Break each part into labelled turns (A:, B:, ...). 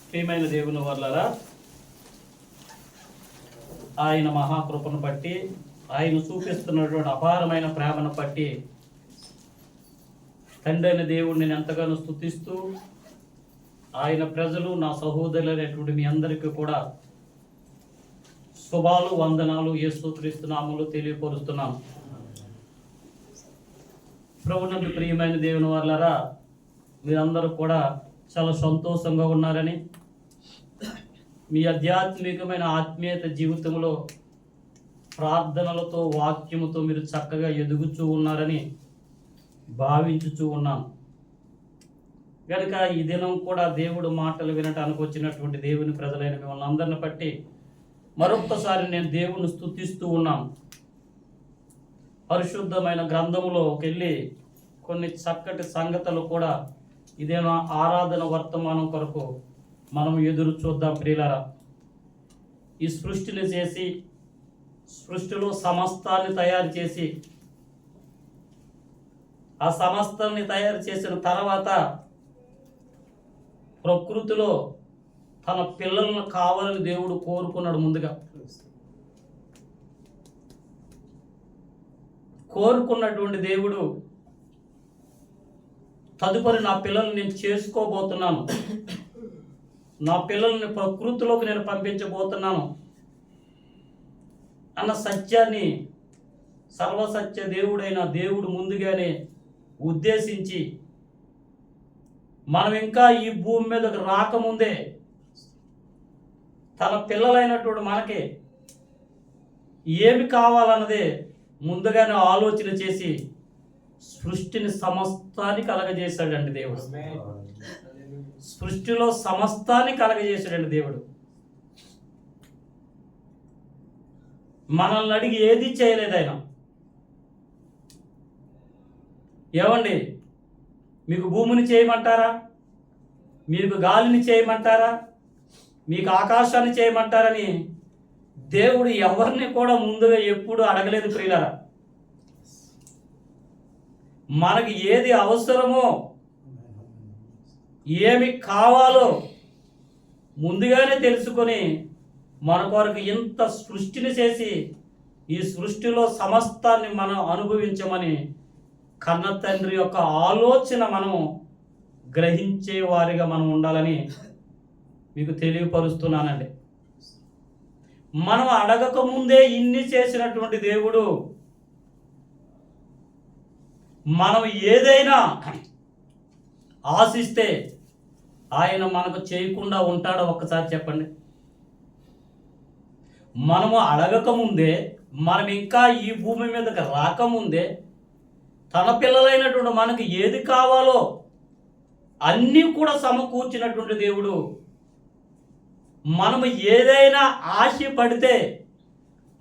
A: ప్రియమైన దేవుని వర్లారా, ఆయన మహాకృపను బట్టి, ఆయన చూపిస్తున్నటువంటి అపారమైన ప్రేమను బట్టి తండ్రి అయిన దేవుడిని నేను ఎంతగానో స్తుతిస్తూ, ఆయన ప్రజలు నా సహోదరులైనటువంటి మీ అందరికీ కూడా శుభాలు, వందనాలు యేసుక్రీస్తు నామములో తెలియపరుస్తున్నాను. ప్రభువునందు ప్రియమైన దేవుని వర్లారా, మీరందరూ కూడా చాలా సంతోషంగా ఉన్నారని, మీ ఆధ్యాత్మికమైన ఆత్మీయత జీవితంలో ప్రార్థనలతో, వాక్యముతో మీరు చక్కగా ఎదుగుతూ ఉన్నారని భావించుతూ ఉన్నాను. కనుక ఈ దినం కూడా దేవుడు మాటలు వినటానికి వచ్చినటువంటి దేవుని ప్రజలైన మిమ్మల్ని అందరిని బట్టి మరొక్కసారి నేను దేవుని స్తుతిస్తూ ఉన్నాను. పరిశుద్ధమైన గ్రంథములోకి వెళ్ళి కొన్ని చక్కటి సంగతులు కూడా ఇదేనా ఆరాధన వర్తమానం కొరకు మనం ఎదురు చూద్దాం. ప్రియులారా, ఈ సృష్టిని చేసి, సృష్టిలో సమస్తాన్ని తయారు చేసి, ఆ సమస్తాన్ని తయారు చేసిన తర్వాత ప్రకృతిలో తన పిల్లలను కావాలని దేవుడు కోరుకున్నాడు. ముందుగా కోరుకున్నటువంటి దేవుడు తదుపరి నా పిల్లల్ని నేను చేసుకోబోతున్నాను, నా పిల్లల్ని ప్రకృతిలోకి నేను పంపించబోతున్నాను అన్న సత్యాన్ని సర్వసత్య దేవుడైన దేవుడు ముందుగానే ఉద్దేశించి, మనం ఇంకా ఈ భూమి మీదకి రాకముందే తన పిల్లలైనటువంటి మనకి ఏమి కావాలన్నదే ముందుగానే ఆలోచన చేసి సృష్టిని సమస్తాన్ని కలగజేశాడండి దేవుడు. సృష్టిలో సమస్తాన్ని కలగజేశాడండి దేవుడు. మనల్ని అడిగి ఏది చేయలేదు ఆయన. ఏమండి, మీకు భూమిని చేయమంటారా? మీకు గాలిని చేయమంటారా? మీకు ఆకాశాన్ని చేయమంటారని దేవుడు ఎవరిని కూడా ముందుగా ఎప్పుడు అడగలేదు. ప్రియులారా, మనకి ఏది అవసరమో, ఏమి కావాలో ముందుగానే తెలుసుకొని మన కొరకు ఇంత సృష్టిని చేసి ఈ సృష్టిలో సమస్తాన్ని మనం అనుభవించమని కన్న తండ్రి యొక్క ఆలోచన మనం గ్రహించే వారిగా మనం ఉండాలని మీకు తెలియపరుస్తున్నానండి. మనం అడగక ముందే ఇన్ని చేసినటువంటి దేవుడు మనం ఏదైనా ఆశిస్తే ఆయన మనకు చేయకుండా ఉంటాడో ఒక్కసారి చెప్పండి. మనము అడగకముందే, మనం ఇంకా ఈ భూమి మీదకి రాకముందే తన పిల్లలైనటువంటి మనకు ఏది కావాలో అన్నీ కూడా సమకూర్చినటువంటి దేవుడు మనము ఏదైనా ఆశ పడితే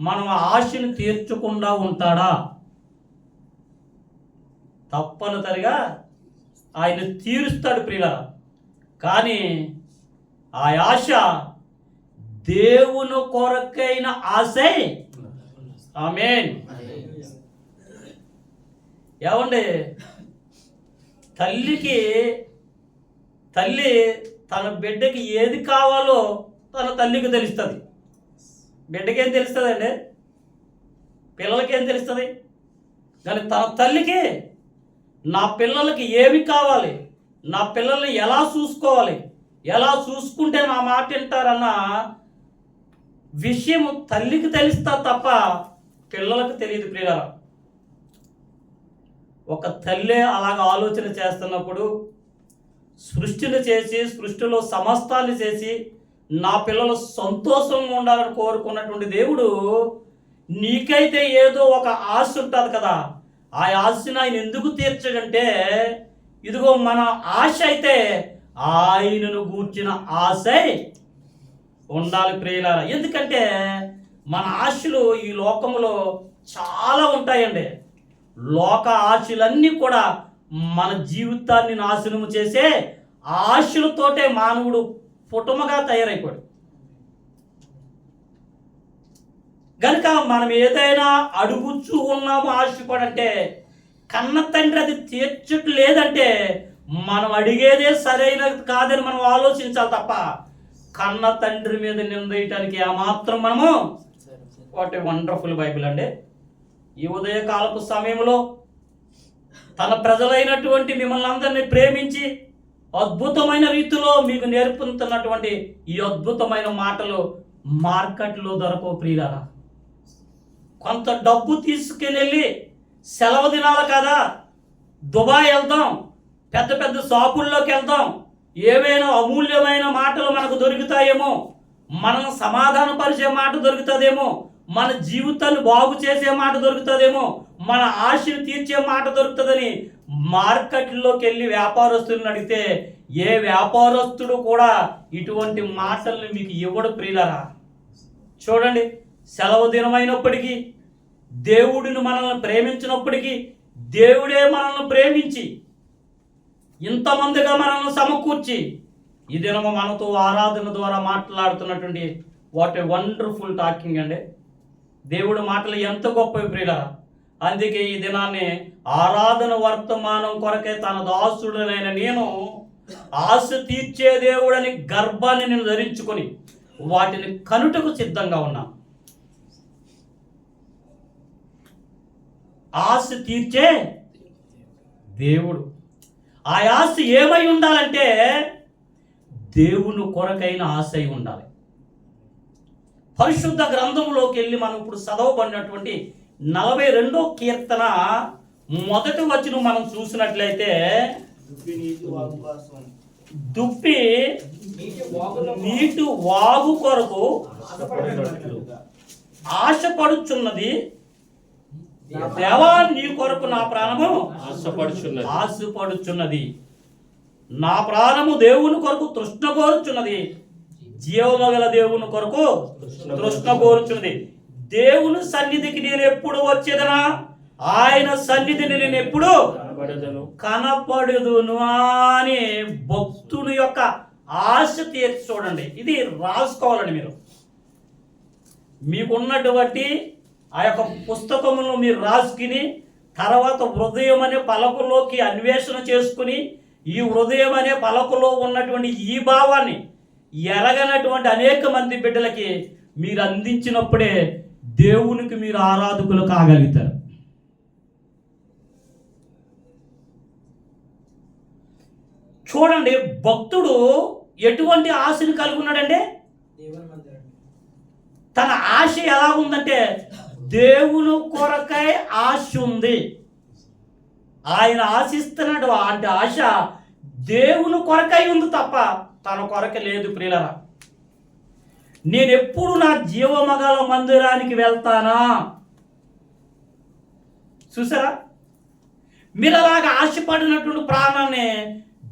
A: మనం ఆశను తీర్చకుండా ఉంటాడా? తప్పనిసరిగా ఆయన తీరుస్తాడు ప్రియులారా. కానీ ఆ ఆశ దేవుని కొరకైన ఆశే. ఆమేన్. ఏమండి, తల్లి తన బిడ్డకి ఏది కావాలో తన తల్లికి తెలుస్తుంది. బిడ్డకేం తెలుస్తుంది అండి? పిల్లలకేం తెలుస్తుంది? కానీ తన తల్లికి నా పిల్లలకి ఏమి కావాలి, నా పిల్లల్ని ఎలా చూసుకోవాలి, ఎలా చూసుకుంటే నా మాట వింటారన్న విషయం తల్లికి తెలుస్తా తప్ప పిల్లలకు తెలియదు. ప్రియులారా, ఒక తల్లే అలాగ ఆలోచన చేస్తున్నప్పుడు, సృష్టిని చేసి, సృష్టిలో సమస్తాన్ని చేసి నా పిల్లలు సంతోషంగా ఉండాలని కోరుకున్నటువంటి దేవుడు నీకైతే ఏదో ఒక ఆశ ఉంటుంది కదా, ఆ ఆశను ఆయన ఎందుకు తీర్చడంటే, ఇదిగో మన ఆశ అయితే ఆయనను గూర్చిన ఆశే ఉండాలి ప్రియులారా. ఎందుకంటే మన ఆశలు ఈ లోకంలో చాలా ఉంటాయండి. లోక ఆశలన్నీ కూడా మన జీవితాన్ని నాశనము చేసే ఆశలతోటే మానవుడు పుటమగా తయారైపోయాడు. కనుక మనం ఏదైనా అడుగుచూ ఉన్నాము ఆశపడంటే కన్న తండ్రి అది తీర్చట్లేదంటే మనం అడిగేదే సరైనది కాదని మనం ఆలోచించాలి తప్ప కన్న తండ్రి మీద నిందేయటానికి ఏమాత్రం మనము వాట్ ఏ వండర్ఫుల్ బైబిల్ అండి. ఈ ఉదయకాలపు సమయంలో తన ప్రజలైనటువంటి మిమ్మల్ని అందరినీ ప్రేమించి అద్భుతమైన రీతిలో మీకు నేర్పుతున్నటువంటి ఈ అద్భుతమైన మాటలు మార్కెట్లో దొరకవు ప్రియులారా. కొంత డబ్బు తీసుకెళ్ళి సెలవు దినాలు కదా, దుబాయ్ వెళ్దాం, పెద్ద పెద్ద షాపుల్లోకి వెళ్దాం, ఏవైనా అమూల్యమైన మాటలు మనకు దొరుకుతాయేమో, మనం సమాధానపరిచే మాట దొరుకుతుందేమో, మన జీవితాన్ని బాగు చేసే మాట దొరుకుతుందేమో, మన ఆశను తీర్చే మాట దొరుకుతుందని మార్కెట్లోకి వెళ్ళి వ్యాపారస్తులను అడిగితే ఏ వ్యాపారస్తుడు కూడా ఇటువంటి మాటల్ని మీకు ఇవ్వడు ప్రియులారా. చూడండి, సెలవు దినమైనప్పటికీ, దేవుడిని మనల్ని ప్రేమించినప్పటికీ, దేవుడే మనల్ని ప్రేమించి ఇంతమందిగా మనల్ని సమకూర్చి ఈ దినము మనతో ఆరాధన ద్వారా మాట్లాడుతున్నటువంటి వాట్ ఏ వండర్ఫుల్ టాకింగ్ అండి. దేవుడి మాటలు ఎంత గొప్పవి ప్రియులారా. అందుకే ఈ దినాన్ని ఆరాధన వర్తమానం కొరకే తన దాసుడునైన నేను ఆశ తీర్చే దేవుడని గర్భాన్ని నేను ధరించుకొని వాటిని కనుటకు సిద్ధంగా ఉన్నా. ఆశ తీర్చే దేవుడు. ఆ ఆశ ఏమై ఉండాలంటే దేవుని కొరకైన ఆశ అయి ఉండాలి. పరిశుద్ధ గ్రంథంలోకి వెళ్ళి మనం ఇప్పుడు చదవబడినటువంటి 42వ కీర్తన మొదటి వచనం మనం చూసినట్లయితే, దుప్పి నీటి వాగు కొరకు ఆశపడుచున్నది, దేవా నీ కొరకు నా ప్రాణము ఆశపడుచున్నది, నా ప్రాణము దేవుని కొరకు తృష్ణ కోరుచున్నది, జీవమగల దేవుని కొరకు తృష్ణ కోరుచున్నది. దేవుని సన్నిధికి నేను ఎప్పుడు వచ్చేదనా, ఆయన సన్నిధిని నేను ఎప్పుడు కనపడదును అని భక్తుని యొక్క ఆశ తీర్చి చూడండి. ఇది రాసుకోవాలండి. మీరు మీకున్నటువంటి ఆ యొక్క పుస్తకములను మీరు రాసుకుని తర్వాత హృదయం అనే పలకలోకి అన్వేషణ చేసుకుని ఈ హృదయం అనే పలకలో ఉన్నటువంటి ఈ భావాన్ని ఎరగనటువంటి అనేక మంది బిడ్డలకి మీరు అందించినప్పుడే దేవునికి మీరు ఆరాధకులు కాగలుగుతారు. చూడండి, భక్తుడు ఎటువంటి ఆశను కలిగి ఉన్నాడంటే, తన ఆశ ఎలా ఉందంటే దేవుని కొరకై ఆశ ఉంది. ఆయన ఆశిస్తున్నాడు. అంటే ఆశ దేవుని కొరకై ఉంది తప్ప తన కొరక లేదు ప్రియులరా. నేను ఎప్పుడు నా జీవమగల మందిరానికి వెళ్తానా? చూసారా, మీరు అలాగా ఆశపడినటువంటి ప్రాణాన్ని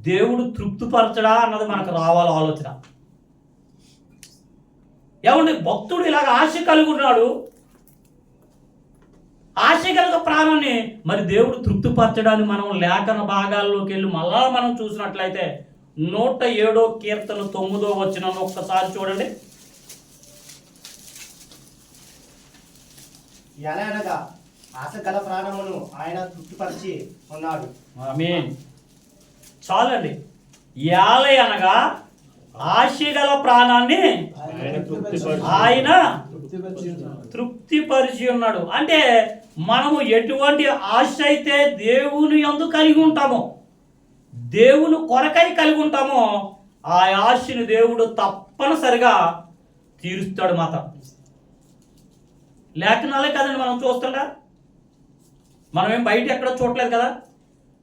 A: దేవుడు తృప్తిపరచడా అన్నది మనకు రావాలి ఆలోచన. ఏమంటే భక్తుడు ఇలాగ ఆశ కలిగి ఉన్నాడు, ఆశ కలిగ ప్రాణాన్ని మరి దేవుడు తృప్తిపరచడానికి మనం లేఖన భాగాల్లోకి వెళ్ళి మళ్ళా మనం చూసినట్లయితే 107వ కీర్తన 9వ వచనం ఒక్కసారి చూడండి.
B: ఎలాగనగా ఆశ గల ప్రాణమును ఆయన తృప్తిపరిచి ఉన్నాడు.
A: ఆమేన్. చాలండి. యాలే అనగా ఆశ గల ప్రాణాన్ని ఆయన తృప్తిపరిచి ఉన్నాడు. అంటే మనము ఎటువంటి ఆశ అయితే దేవుని యందు కలిగి ఉంటామో, దేవుని కొరకై కలిగి ఉంటామో, ఆ ఆశని దేవుడు తప్పనిసరిగా తీరుస్తాడు మాట. లేఖనాలే కదండి మనం చూస్తుంటా, మనమేం బయట ఎక్కడ చూడలేదు కదా.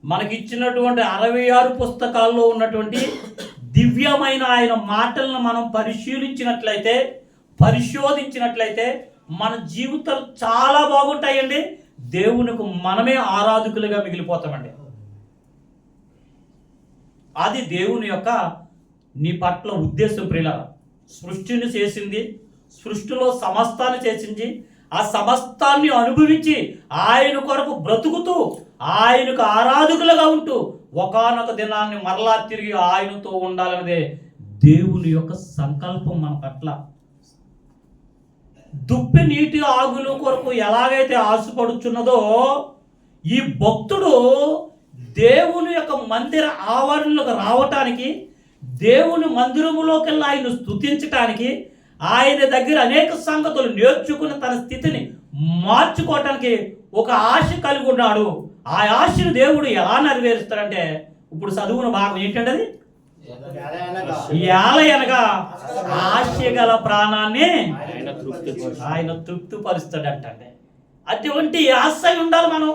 A: మనకి ఇచ్చినటువంటి 66 పుస్తకాల్లో ఉన్నటువంటి దివ్యమైన ఆయన మాటలను మనం పరిశీలించినట్లయితే, పరిశోధించినట్లయితే మన జీవితాలు చాలా బాగుంటాయండి. దేవునికి మనమే ఆరాధకులుగా మిగిలిపోతామండి. అది దేవుని యొక్క నీ పట్ల ఉద్దేశం ప్రియులారా. సృష్టిని చేసింది, సృష్టిలో సమస్తాన్ని చేసింది, ఆ సమస్తాన్ని అనుభవించి ఆయన కొరకు బ్రతుకుతూ ఆయనకు ఆరాధకులుగా ఉంటూ ఒకానొక దినాన్ని మరలా తిరిగి ఆయనతో ఉండాలన్నదే దేవుని యొక్క సంకల్పం మన పట్ల. దుప్పి నీటి ఆగుల కొరకు ఎలాగైతే ఆశపడుచున్నదో, ఈ భక్తుడు దేవుని యొక్క మందిర ఆవరణలకు రావటానికి, దేవుని మందిరములోకెళ్ళి ఆయన స్తుతించటానికి, ఆయన దగ్గర అనేక సంగతులు నేర్చుకుని తన స్థితిని మార్చుకోవటానికి ఒక ఆశ కలిగి ఉన్నాడు. ఆ ఆశను దేవుడు ఎలా నెరవేరుస్తాడంటే, ఇప్పుడు చదువున భాగం ఏంటంటే అది అనగా ఆశ గల ప్రాణాన్ని ఆయన తృప్తిపరుస్తాడంటే. అటువంటి ఆశ ఉండాలి. మనం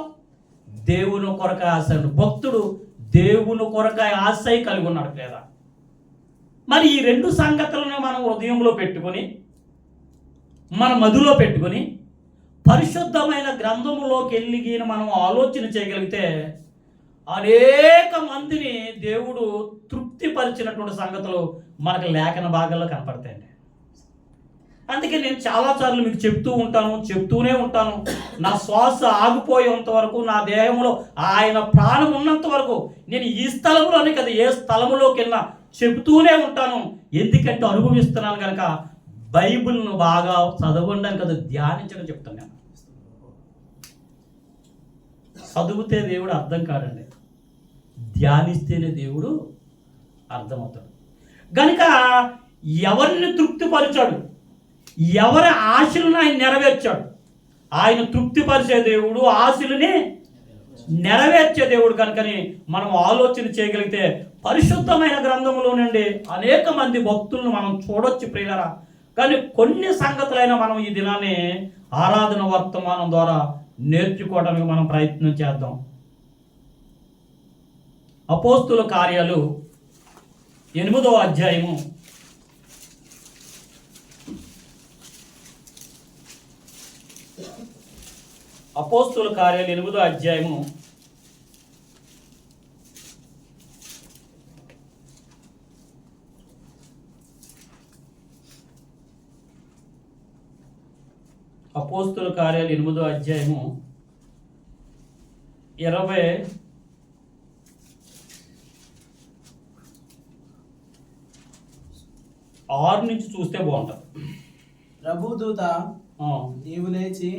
A: దేవుని కొరకాయ ఆశ, భక్తుడు దేవుని కొరకాయ ఆశ కలిగి ఉన్నాడు లేదా? మరి ఈ రెండు సంగతులను మనం హృదయంలో పెట్టుకొని, మన మదిలో పెట్టుకొని, పరిశుద్ధమైన గ్రంథములోకి వెళ్ళి మనం ఆలోచన చేయగలిగితే అనేక మందిని దేవుడు తృప్తిపరిచినటువంటి సంగతులు మనకు లేఖన భాగాల్లో కనపడతాయండి. అందుకే నేను చాలాసార్లు మీకు చెప్తూనే ఉంటాను. నా శ్వాస ఆగిపోయేంత వరకు, నా దేహంలో ఆయన ప్రాణం ఉన్నంత వరకు నేను ఈ స్థలంలోనే కదా ఏ స్థలంలోకి వెళ్ళినా చెబుతూనే ఉంటాను. ఎందుకంటే అనుభవిస్తున్నాను కనుక. బైబిల్ను బాగా చదవండి కదా, ధ్యానించడం చెప్తాను నేను. చదివితే దేవుడు అర్థం కాడండి, ధ్యానిస్తేనే దేవుడు అర్థమవుతాడు. కనుక ఎవరిని తృప్తిపరిచాడు, ఎవరి ఆశలను ఆయన నెరవేర్చాడు. ఆయన తృప్తిపరిచే దేవుడు, ఆశలని నెరవేర్చే దేవుడు. కనుకని మనం ఆలోచన చేయగలిగితే పరిశుద్ధమైన గ్రంథంలో నుండి అనేక మంది భక్తులను మనం చూడొచ్చు ప్రియులారా. కానీ కొన్ని సంగతులైనా మనం ఈ దినాన్ని ఆరాధన వర్తమానం ద్వారా నేర్చుకోవడానికి మనం ప్రయత్నం చేద్దాం. అపోస్తుల కార్యాలు 8వ అధ్యాయము అపోస్తుల కార్యాలు 8వ అధ్యాయము 8వ అధ్యాయము 26 నుంచి చూస్తే బాగుంటుంది.
C: ప్రభుదూత నీవు లేచి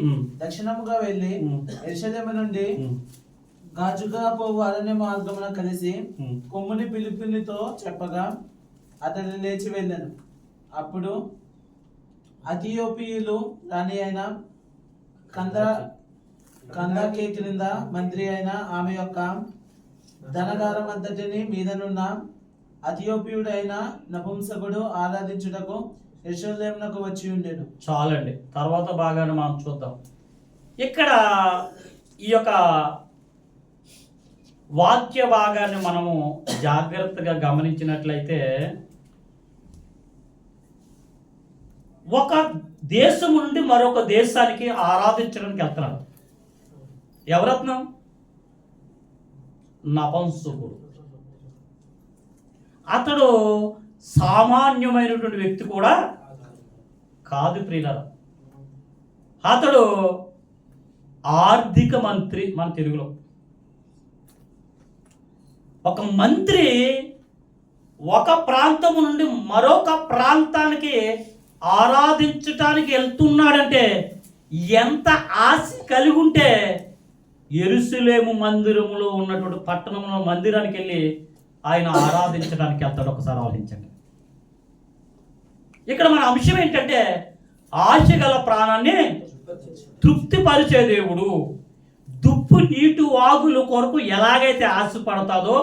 C: దక్షిణముగా వెళ్ళి యెరూషలేము నుండి గాజుగా పోవు అరణ్య మార్గమున కలిసి కొమ్ముని పిలుపునితో చెప్పగా అతడు లేచి వెళ్ళాను. అప్పుడు ఇథియోపియులు రాణి అయిన కందాకే క్రింద మంత్రి అయిన ఆమె యొక్క ధనగారం అంతటిని మీదనున్న ఇథియోపియుడైన నపుంసకుడు ఆరాధించుటకు యెరూషలేమునకు వచ్చి ఉండెను.
A: చాలండి, తర్వాత భాగాన్ని మనం చూద్దాం. ఇక్కడ ఈ యొక్క వాక్య భాగాన్ని మనము జాగ్రత్తగా గమనించినట్లయితే, ఒక దేశం నుండి మరొక దేశానికి ఆరాధించడానికి వెళ్తున్నాడు. ఎవరత్నం? నపుంసకుడు. అతడు సామాన్యమైనటువంటి వ్యక్తి కూడా కాదు ప్రియులారా. అతడు ఆర్థిక మంత్రి. మన తెలుగులో ఒక మంత్రి ఒక ప్రాంతము నుండి మరొక ప్రాంతానికి ఆరాధించటానికి వెళ్తున్నాడంటే ఎంత ఆశ కలిగి ఉంటే యెరూషలేము మందిరములో ఉన్నటువంటి పట్టణంలో మందిరానికి వెళ్ళి ఆయన ఆరాధించడానికి వెళ్తాడు. ఒకసారి ఆలోచించండి. ఇక్కడ మన అంశం ఏంటంటే, ఆశ గల ప్రాణాన్ని తృప్తిపరిచే దేవుడు. దుప్పు నీటి వాగుల కొరకు ఎలాగైతే ఆశపడతాదో,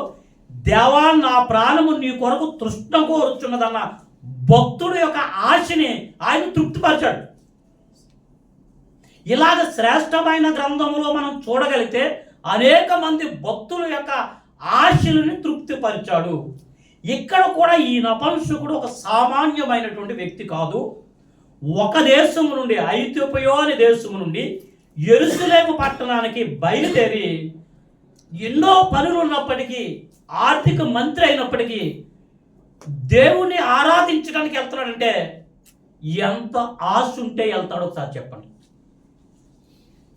A: దేవా నా ప్రాణము నీ కొరకు తృష్ణ కోరుచున్నదన్న భక్తుడు యొక్క ఆశని ఆయన తృప్తిపరిచాడు. ఇలాగ శ్రేష్టమైన గ్రంథములో మనం చూడగలిగితే అనేక మంది భక్తుల యొక్క ఆశలని తృప్తిపరిచాడు. ఇక్కడ కూడా ఈ నపుంసకుడు ఒక సామాన్యమైనటువంటి వ్యక్తి కాదు. ఒక దేశము నుండి, ఐథియోపియా అనే దేశము నుండి యెరూషలేము పట్టణానికి బయలుదేరి ఎన్నో పనులు ఉన్నప్పటికీ, ఆర్థిక మంత్రి అయినప్పటికీ దేవుణ్ణి ఆరాధించడానికి వెళ్తున్నాడంటే ఎంత ఆశ ఉంటే వెళ్తాడో ఒకసారి చెప్పండి.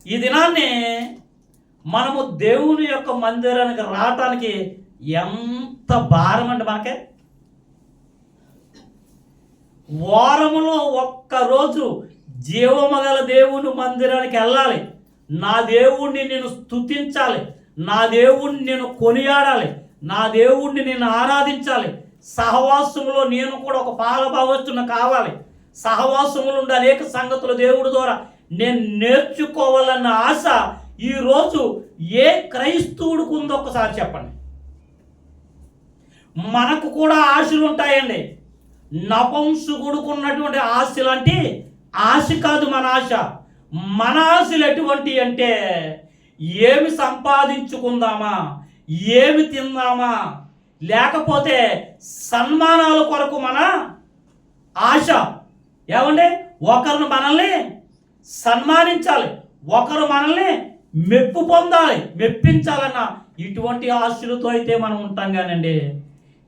A: ఈ దినాన్ని మనము దేవుని యొక్క మందిరానికి రావటానికి ఎంత భారం అండి మనకే. వారములో ఒక్కరోజు జీవమగల దేవుని మందిరానికి వెళ్ళాలి. నా దేవుణ్ణి నేను స్తుతించాలి, నా దేవుణ్ణి నేను కొనియాడాలి, నా దేవుణ్ణి నేను ఆరాధించాలి, సహవాసములో నేను కూడా ఒక పాలభాగస్తున్న కావాలి, సహవాసములు ఉండి అనేక సంగతులు దేవుడి ద్వారా నేను నేర్చుకోవాలన్న ఆశ ఈరోజు ఏ క్రైస్తవుడికి ఉందో ఒకసారి చెప్పండి. మనకు కూడా ఆశలు ఉంటాయండి. నపుంసకుడికి ఉన్నటువంటి ఆశలు అంటే ఆశ కాదు మన ఆశ. మన ఆశలు ఎటువంటి అంటే ఏమి సంపాదించుకుందామా, ఏమి తిందామా, లేకపోతే సన్మానాల కొరకు మన ఆశ. ఏమండి, ఒకరిని మనల్ని సన్మానించాలి, ఒకరు మనల్ని మెప్పు పొందాలి, మెప్పించాలన్న ఇటువంటి ఆశలతో అయితే మనం ఉంటాం కానండి.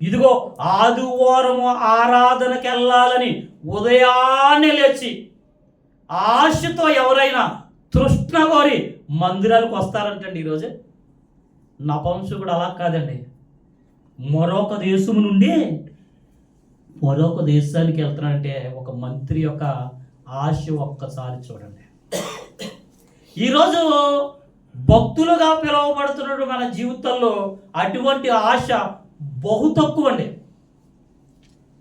A: ఇదిగో ఆదివారము ఆరాధనకి వెళ్ళాలని ఉదయాన్నే లేచి ఆశతో ఎవరైనా తృష్ణ కోరి మందిరాలకు వస్తారంటండి. ఈరోజు నపుంసకుడు అలా కాదండి. మరొక దేశం నుండి మరొక దేశానికి వెళ్తున్నాడంటే ఒక మంత్రి యొక్క ఆశ ఒక్కసారి చూడండి. ఈరోజు భక్తులుగా పిలువబడుతున్న మన జీవితంలో అటువంటి ఆశ బహు తక్కువ అండి.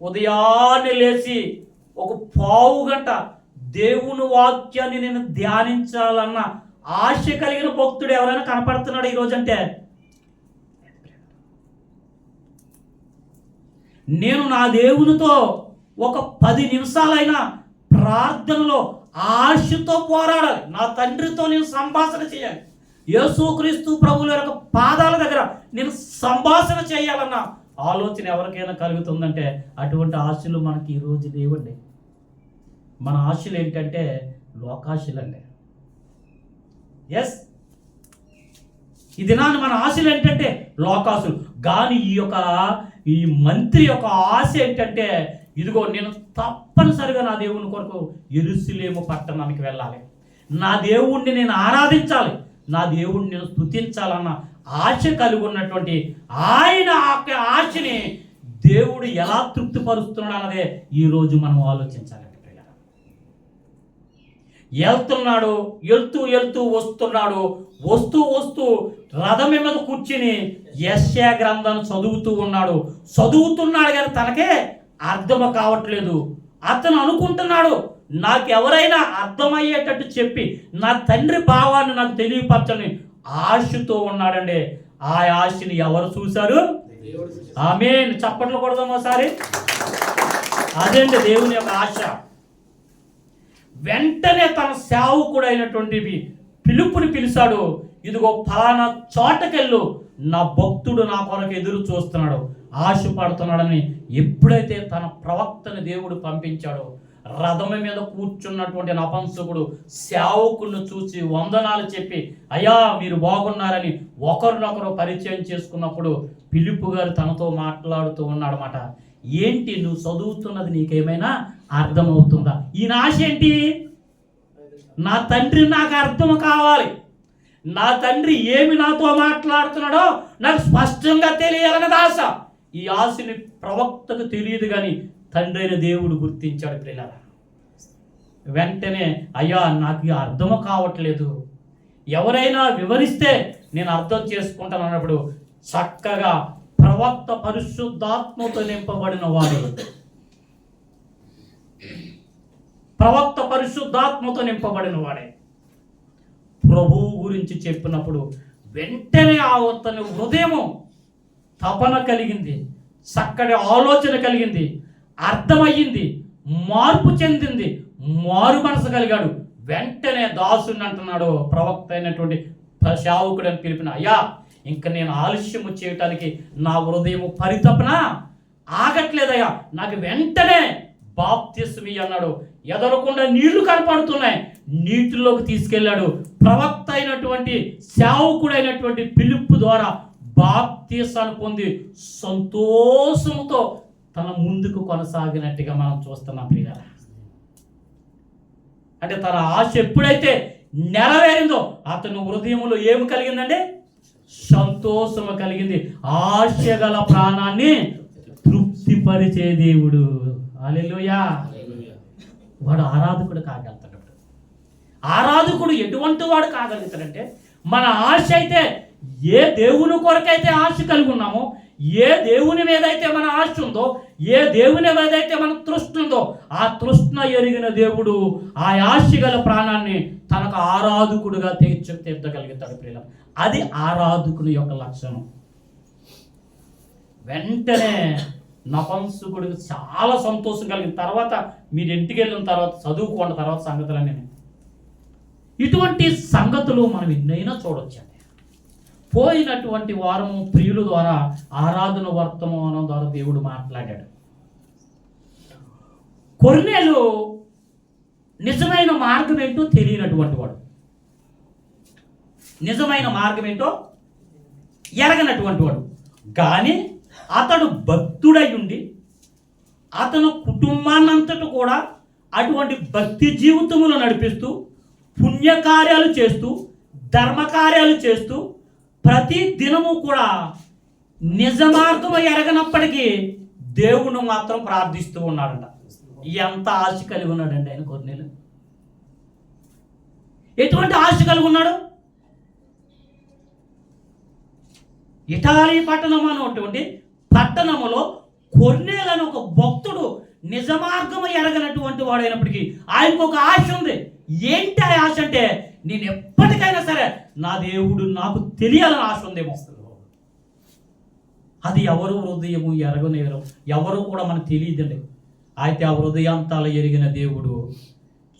A: ఉదయాన్నే లేచి ఒక పావు గంట దేవుని వాక్యాన్ని నేను ధ్యానించాలన్న ఆశ కలిగిన భక్తుడు ఎవరైనా కనపడుతున్నాడు ఈరోజు అంటే? నేను నా దేవునితో ఒక 10 నిమిషాలైనా ప్రార్థనలో ఆశతో పోరాడాలి, నా తండ్రితో నేను సంభాషణ చేయాలి, యేసుక్రీస్తు ప్రభువుల యొక్క పాదాల దగ్గర నేను సంభాషణ చేయాలన్న ఆలోచన ఎవరికైనా కలుగుతుందంటే అటువంటి ఆశలు మనకి ఈరోజు లేవండి. మన ఆశలు ఏంటంటే లోకాశలండి. ఎస్, ఈ దినాన్ని మన ఆశలు ఏంటంటే లోకాశలు. కానీ ఈ మంత్రి యొక్క ఆశ ఏంటంటే ఇదిగో నేను తప్పనిసరిగా నా దేవుని కొరకు యెరూషలేము పట్టణానికి వెళ్ళాలి, నా దేవుణ్ణి నేను ఆరాధించాలి, నా దేవుణ్ణి నేను స్తుతించాలన్న ఆశ కలిగి ఉన్నటువంటి ఆయన ఆశని దేవుడు ఎలా తృప్తిపరుస్తున్నాడు అన్నదే ఈరోజు మనం ఆలోచించాలి. వెళ్తున్నాడు, వెళ్తూ వస్తున్నాడు, వస్తూ రథం మీద కూర్చుని యెషయా గ్రంథాన్ని చదువుతున్నాడు కానీ తనకే అర్థం కావట్లేదు. అతను అనుకుంటున్నాడు నాకెవరైనా అర్థమయ్యేటట్టు చెప్పి నా తండ్రి భావాన్ని నాకు తెలియపరచని ఆశతో ఉన్నాడండి. ఆ ఆశని ఎవరు చూశారు? ఆమేన్. చప్పట్లు కొడదాం ఒకసారి. అదేంటి దేవుని యొక్క ఆశ. వెంటనే తన సేవకుడైనటువంటి పిలుపుని పిలిచాడు. ఇదిగో ఫలానా చోటకెళ్ళు, నా భక్తుడు నా కొరకు ఎదురు చూస్తున్నాడు, ఆశపడుతున్నాడని ఎప్పుడైతే తన ప్రవక్తని దేవుడు పంపించాడో రథం మీద కూర్చున్నటువంటి నపుంసకుడు సేవకుడిని చూసి వందనాలు చెప్పి అయ్యా మీరు బాగున్నారని ఒకరినొకరు పరిచయం చేసుకున్నప్పుడు ఫిలిప్పు గారు తనతో మాట్లాడుతూ ఉన్నాడన్నమాట. ఏంటి నువ్వు చదువుతున్నది నీకేమైనా అర్థమవుతుందా? ఈయన ఆశ ఏంటి? నా తండ్రి నాకు అర్థం కావాలి, నా తండ్రి ఏమి నాతో మాట్లాడుతున్నాడో నాకు స్పష్టంగా తెలియాలన్నది ఆశ. ఈ ఆశని ప్రవక్తకు తెలియదు కానీ తండ్రి అయిన దేవుడు గుర్తించాడు. పిల్లల వెంటనే అయ్యా నాకు అర్థం కావట్లేదు, ఎవరైనా వివరిస్తే నేను అర్థం చేసుకుంటాను అన్నప్పుడు చక్కగా ప్రవక్త పరిశుద్ధాత్మతో నింపబడిన వాడు, ప్రవక్త పరిశుద్ధాత్మతో నింపబడిన వాడే ప్రభువు గురించి చెప్పినప్పుడు వెంటనే అతని హృదయము తపన కలిగింది, చక్కటి ఆలోచన కలిగింది, అర్థమయ్యింది, మార్పు చెందింది, మారు మనసు కలిగాడు. వెంటనే దాసుని అంటున్నాడు ప్రవక్త అయినటువంటి సేవకుడు అని పిలిపిన, అయ్యా ఇంకా నేను ఆలస్యము చేయటానికి నా హృదయము పరితపన ఆగట్లేదయ్యా, నాకు వెంటనే బాప్తిస్మి అన్నాడు. ఎదరకుండా నీళ్లు కనపడుతున్నాయి, నీటిలోకి తీసుకెళ్ళాడు. ప్రవక్త అయినటువంటి సేవకుడైనటువంటి ఫిలిప్పు ద్వారా బాప్తిసాన్ని పొంది సంతోషంతో తన ముందుకు కొనసాగినట్టుగా మనం చూస్తున్నాం ప్రియులారా. అంటే తన ఆశ ఎప్పుడైతే నెరవేరిందో అతను హృదయంలో ఏమి కలిగిందండి? సంతోషము కలిగింది. ఆశ గల ప్రాణాన్ని తృప్తిపరిచే దేవుడు. హల్లెలూయా. వాడు ఆరాధకుడు కాగలుగుతాడు. ఆరాధకుడు ఎటువంటి వాడు కాగలుగుతాడంటే మన ఆశ అయితే ఏ దేవుని కొరకైతే ఆశ కలిగి ఉన్నామో, ఏ దేవుని మీద అయితే మన ఆశ ఉందో, ఏ దేవుని మీద అయితే మన తృష్ణ ఉందో, ఆ తృష్ణ ఎరిగిన దేవుడు ఆ ఆశ గల ప్రాణాన్ని తనకు ఆరాధకుడుగా తీర్చగలుగుతాడు ప్రియుల. అది ఆరాధకుని యొక్క లక్షణం. వెంటనే నపంసకుడికి చాలా సంతోషం కలిగిన తర్వాత, మీరు ఇంటికి వెళ్ళిన తర్వాత చదువుకోండి తర్వాత సంగతులన్నీ. ఇటువంటి సంగతులు మనం ఎన్నైనా చూడొచ్చండి. పోయినటువంటి వారం ప్రియుల ద్వారా ఆరాధన వర్తమానం ద్వారా దేవుడు మాట్లాడాడు. కొర్నేలు నిజమైన మార్గం ఏంటో తెలియనటువంటి వాడు, నిజమైన మార్గం ఏంటో ఎరగనటువంటి వాడు. కానీ అతడు భక్తుడై ఉండి అతను కుటుంబాన్నంతటా కూడా అటువంటి భక్తి జీవితములు నడిపిస్తూ, పుణ్యకార్యాలు చేస్తూ, ధర్మకార్యాలు చేస్తూ, ప్రతి దినము కూడా నిజ మార్గం ఎరగనప్పటికీ దేవుణ్ణి మాత్రం ప్రార్థిస్తూ ఉన్నాడంట. ఎంత ఆశ కలిగి ఉన్నాడండి ఆయన కొర్నేలు. ఎటువంటి ఆశ కలిగి ఉన్నాడు? ఇటాలీ పట్టణం అనేటువంటి పట్టణములో కొర్నేలు అని ఒక భక్తుడు నిజ మార్గం ఎరగనటువంటి వాడైనప్పటికీ ఆయనకు ఒక ఆశ ఉంది. ఏంటి ఆ ఆశ అంటే, నేను ఎప్పటికైనా సరే నా దేవుడు నాకు తెలియాలని ఆశ ఉందేమో. అది ఎవరు హృదయము ఎరగనేరు, ఎవరు కూడా మనకు తెలియదండి. అయితే ఆ హృదయాంతాలు ఎరిగిన దేవుడు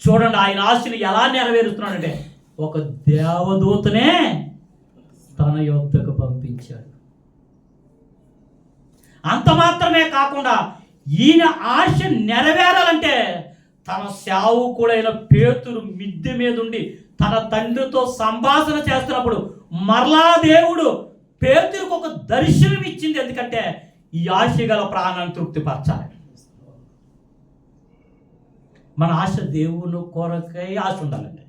A: చూడండి ఆయన ఆశను ఎలా నెరవేరుస్తున్నాడంటే, ఒక దేవదూతనే తన యొద్దకు పంపించాడు. అంత మాత్రమే కాకుండా ఈయన ఆశ నెరవేరాలంటే తన సేవకుడైన పేతురు మిద్దె మీద ఉండి తన తండ్రితో సంభాషణ చేస్తున్నప్పుడు మరలా దేవుడు పేతురుకు ఒక దర్శనం ఇచ్చింది. ఎందుకంటే ఈ ఆశ గల ప్రాణాన్ని తృప్తిపరచాలి. మన ఆశ దేవుని కొరకై ఆశ ఉండాలండి.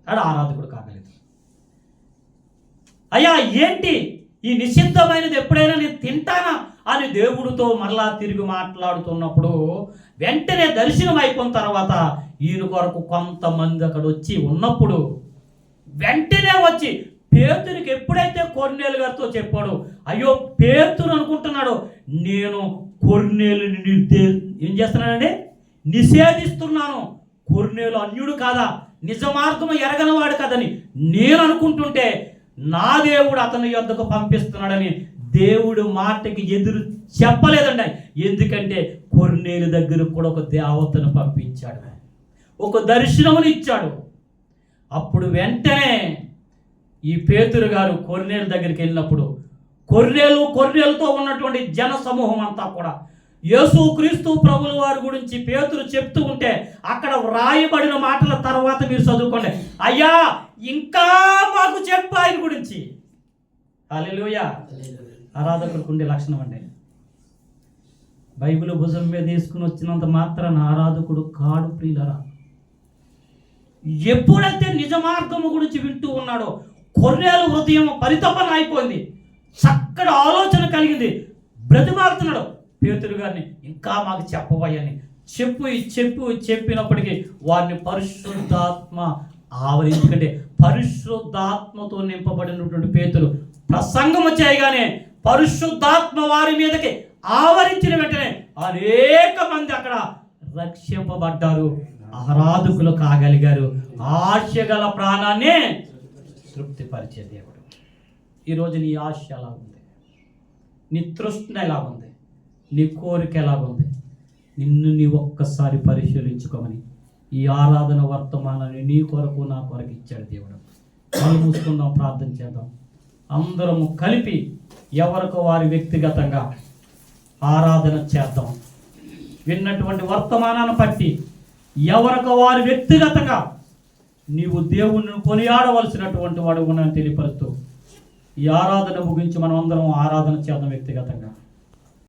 A: అక్కడ ఆరాధకుడు కాగలేదు. అయ్యా ఏంటి ఈ నిషిద్ధమైనది ఎప్పుడైనా నేను తింటానా అని దేవుడితో మరలా తిరిగి మాట్లాడుతున్నప్పుడు వెంటనే దర్శనం అయిపోయిన తర్వాత ఈయన కొరకు కొంతమంది అక్కడ వచ్చి ఉన్నప్పుడు వెంటనే వచ్చి పేతురికి ఎప్పుడైతే కొర్నేలు గారితో చెప్పాడు, అయ్యో పేతురు అనుకుంటున్నాడు నేను కొర్నేలుని ఏం చేస్తున్నానండి, నిషేధిస్తున్నాను. కొర్నేలు అన్యుడు కాదా, నిజ మార్గం ఎరగనవాడు కదని నేను అనుకుంటుంటే నా దేవుడు అతని యొద్దకు పంపిస్తున్నాడని దేవుడు మాటకి ఎదురు చెప్పలేదండి. ఎందుకంటే కొర్నేలు దగ్గర కూడా ఒక దేవతను పంపించాడు, ఒక దర్శనమును ఇచ్చాడు. అప్పుడు వెంటనే ఈ పేతురు గారు కొర్నేలు దగ్గరికి వెళ్ళినప్పుడు కొర్నేలుతో ఉన్నటువంటి జన సమూహం అంతా కూడా యేసుక్రీస్తు ప్రభుల వారి గురించి పేతురు చెప్తూ ఉంటే అక్కడ వ్రాయబడిన మాటల తర్వాత మీరు చదువుకోండి. అయ్యా ఇంకా మాకు చెప్పు ఆయన గురించి. హల్లెలూయా. ఆరాధకుడికి ఉండే లక్షణం అండి. బైబిల్ భుజం మీద తీసుకుని వచ్చినంత మాత్రాన ఆరాధకుడు కాడు ప్రియులరా. ఎప్పుడైతే నిజ మార్గము గురించి వింటూ ఉన్నాడో కొర్నేలు హృదయం పరితపన అయిపోయింది, చక్కటి ఆలోచన కలిగింది. బ్రతిమారుతున్నాడు పేతురు గారిని, ఇంకా మాకు చెప్పవయ్యని చెప్పినప్పటికీ వారిని పరిశుద్ధాత్మ ఎందుకంటే పరిశుద్ధాత్మతో నింపబడినటువంటి పేతురు ప్రసంగం చేయగానే పరిశుద్ధాత్మ వారి మీదకి ఆవరించిన వెంటనే అనేక మంది అక్కడ రక్షింపబడ్డారు, ఆరాధకులు కాగలిగారు. ఆశ గల ప్రాణాన్ని తృప్తిపరిచే దేవుడు. ఈరోజు నీ ఆశ ఎలా ఉంది, నీ తృష్ణ ఎలా ఉంది, నీ కోరిక ఎలా ఉంది, నిన్ను నీ ఒక్కసారి పరిశీలించుకోమని ఈ ఆరాధన వర్తమానాన్ని నీ కొరకు నా కొరకు ఇచ్చాడు దేవుడు. మనం మూసుకుందాం, ప్రార్థన చేద్దాం. అందరము కలిపి ఎవరికి వారి వ్యక్తిగతంగా ఆరాధన చేద్దాం. విన్నటువంటి వర్తమానాన్ని బట్టి ఎవరికి వారి వ్యక్తిగతంగా నీవు దేవుణ్ణి కొనియాడవలసినటువంటి వాడు ఉన్నాను తెలియపరుస్తూ ఈ ఆరాధన ముగించి మనం అందరం ఆరాధన చేద్దాం వ్యక్తిగతంగా.